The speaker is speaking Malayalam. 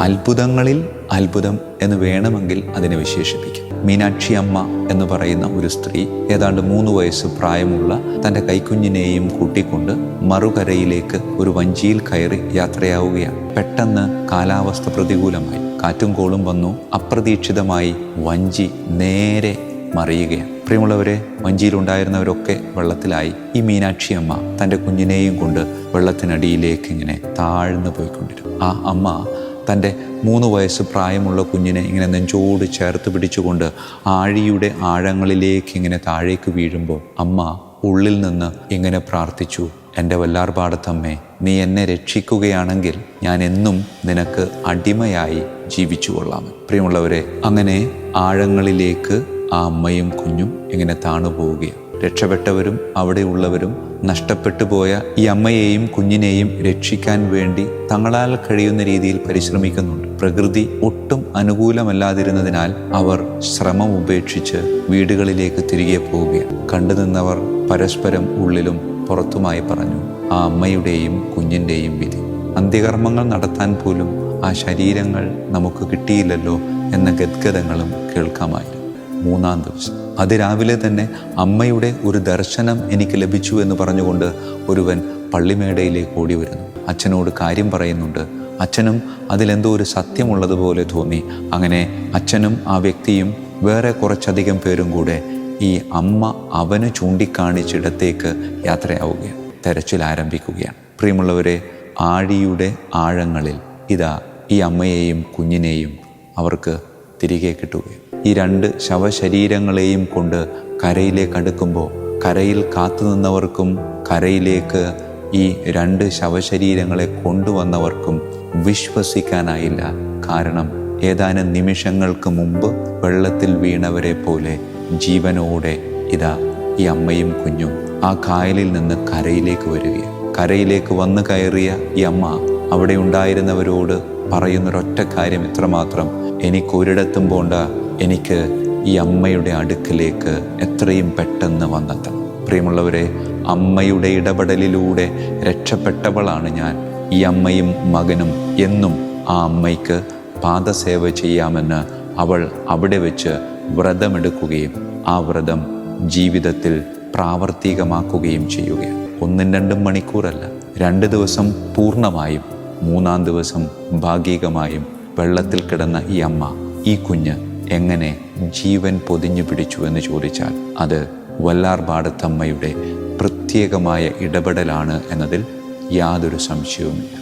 അത്ഭുതങ്ങളിൽ അത്ഭുതം എന്ന് വേണമെങ്കിൽ അതിനെ വിശേഷിപ്പിക്കും. മീനാക്ഷി അമ്മ എന്ന് പറയുന്ന ഒരു സ്ത്രീ ഏതാണ്ട് 3 വയസ്സ് പ്രായമുള്ള തൻ്റെ കൈക്കുഞ്ഞിനെയും കൂട്ടിക്കൊണ്ട് മറുകരയിലേക്ക് ഒരു വഞ്ചിയിൽ കയറി യാത്രയാവുകയാണ്. പെട്ടെന്ന് കാലാവസ്ഥ പ്രതികൂലമായി, കാറ്റും കോളും വന്നു. അപ്രതീക്ഷിതമായി വഞ്ചി നേരെ മറിയുകയാണ്. പ്രിയമുള്ളവരെ, വഞ്ചിയിലുണ്ടായിരുന്നവരൊക്കെ വെള്ളത്തിലായി. ഈ മീനാക്ഷി അമ്മ തൻ്റെ കുഞ്ഞിനെയും കൊണ്ട് വെള്ളത്തിനടിയിലേക്ക് ഇങ്ങനെ താഴ്ന്നു പോയിക്കൊണ്ടിരുന്നു. ആ അമ്മ തൻ്റെ 3 വയസ്സ് പ്രായമുള്ള കുഞ്ഞിനെ ഇങ്ങനെ നെഞ്ചോട് ചേർത്ത് പിടിച്ചുകൊണ്ട് ആഴിയുടെ ആഴങ്ങളിലേക്ക് ഇങ്ങനെ താഴേക്ക് വീഴുമ്പോൾ അമ്മ ഉള്ളിൽ നിന്ന് ഇങ്ങനെ പ്രാർത്ഥിച്ചു, എൻ്റെ വല്ലാർപാടത്തമ്മേ, നീ എന്നെ രക്ഷിക്കുകയാണെങ്കിൽ ഞാൻ എന്നും നിനക്ക് അടിമയായി ജീവിച്ചു കൊള്ളാം. പ്രിയമുള്ളവരെ, അങ്ങനെ ആഴങ്ങളിലേക്ക് ആ അമ്മയും കുഞ്ഞും ഇങ്ങനെ താണു പോവുകയാണ്. രക്ഷപ്പെട്ടവരും അവിടെയുള്ളവരും നഷ്ടപ്പെട്ടു പോയ ഈ അമ്മയെയും കുഞ്ഞിനെയും രക്ഷിക്കാൻ വേണ്ടി തങ്ങളാൽ കഴിയുന്ന രീതിയിൽ പരിശ്രമിക്കുന്നുണ്ട്. പ്രകൃതി ഒട്ടും അനുകൂലമല്ലാതിരുന്നതിനാൽ അവർ ശ്രമം ഉപേക്ഷിച്ച് വീടുകളിലേക്ക് തിരികെ പോവുകയാണ്. കണ്ടുനിന്നവർ പരസ്പരം ഉള്ളിലും പുറത്തുമായി പറഞ്ഞു, ആ അമ്മയുടെയും കുഞ്ഞിൻ്റെയും വിധി. അന്ത്യകർമ്മങ്ങൾ നടത്താൻ പോലും ആ ശരീരങ്ങൾ നമുക്ക് കിട്ടിയില്ലല്ലോ എന്ന ഗദ്ഗതങ്ങളും കേൾക്കാമായിരുന്നു. 3-ാം ദിവസം അതിരാവിലെ തന്നെ അമ്മയുടെ ഒരു ദർശനം എനിക്ക് ലഭിച്ചു എന്ന് പറഞ്ഞുകൊണ്ട് ഒരുവൻ പള്ളിമേടയിലേക്ക് ഓടി വരുന്നു. അച്ഛനോട് കാര്യം പറയുന്നുണ്ട്. അച്ഛനും അതിലെന്തോ ഒരു സത്യമുള്ളതുപോലെ തോന്നി. അങ്ങനെ അച്ഛനും ആ വ്യക്തിയും വേറെ കുറച്ചധികം പേരും കൂടെ ഈ അമ്മ അവന് ചൂണ്ടിക്കാണിച്ചിടത്തേക്ക് യാത്രയാവുകയാണ്. തെരച്ചിൽ ആരംഭിക്കുകയാണ്. പ്രിയമുള്ളവരെ, ആഴിയുടെ ആഴങ്ങളിൽ ഇതാ ഈ അമ്മയെയും കുഞ്ഞിനെയും അവർക്ക് തിരികെ കിട്ടുകയും ഈ 2 ശവശരീരങ്ങളെയും കൊണ്ട് കരയിലേക്ക് അടുക്കുമ്പോൾ കരയിൽ കാത്തുനിന്നവർക്കും കരയിലേക്ക് ഈ 2 ശവശരീരങ്ങളെ കൊണ്ടുവന്നവർക്കും വിശ്വസിക്കാനായില്ല. കാരണം ഏതാനും നിമിഷങ്ങൾക്ക് മുമ്പ് വെള്ളത്തിൽ വീണവരെ പോലെ ജീവനോടെ ഇതാ ഈ അമ്മയും കുഞ്ഞും ആ കായലിൽ നിന്ന് കരയിലേക്ക് വരികയാണ്. കരയിലേക്ക് വന്നു കയറിയ ഈ അമ്മ അവിടെ ഉണ്ടായിരുന്നവരോട് പറയുന്നൊരൊറ്റ കാര്യം ഇത്രമാത്രം, എനിക്കൊരിടത്തും പോണ്ട, എനിക്ക് ഈ അമ്മയുടെ അടുക്കിലേക്ക് എത്രയും പെട്ടെന്ന് വന്നെത്തണം. പ്രിയമുള്ളവരെ, അമ്മയുടെ ഇടപെടലിലൂടെ രക്ഷപ്പെട്ടവളാണ് ഞാൻ. ഈ അമ്മയും മകനും എന്നും ആ അമ്മയ്ക്ക് പാദസേവ ചെയ്യാമെന്ന് അവൾ അവിടെ വെച്ച് വ്രതമെടുക്കുകയും ആ വ്രതം ജീവിതത്തിൽ പ്രാവർത്തികമാക്കുകയും ചെയ്യുകയാണ്. 1-2 മണിക്കൂറല്ല, 2 ദിവസം പൂർണ്ണമായും 3-ാം ദിവസം ഭാഗികമായും വെള്ളത്തിൽ കിടന്ന ഈ അമ്മ, ഈ കുഞ്ഞ് എങ്ങനെ ജീവൻ പൊതിഞ്ഞു പിടിച്ചു എന്ന് ചോദിച്ചാൽ അത് വല്ലാർപാടത്തമ്മയുടെ പ്രത്യേകമായ ഇടപെടലാണ് എന്നതിൽ യാതൊരു സംശയവുമില്ല.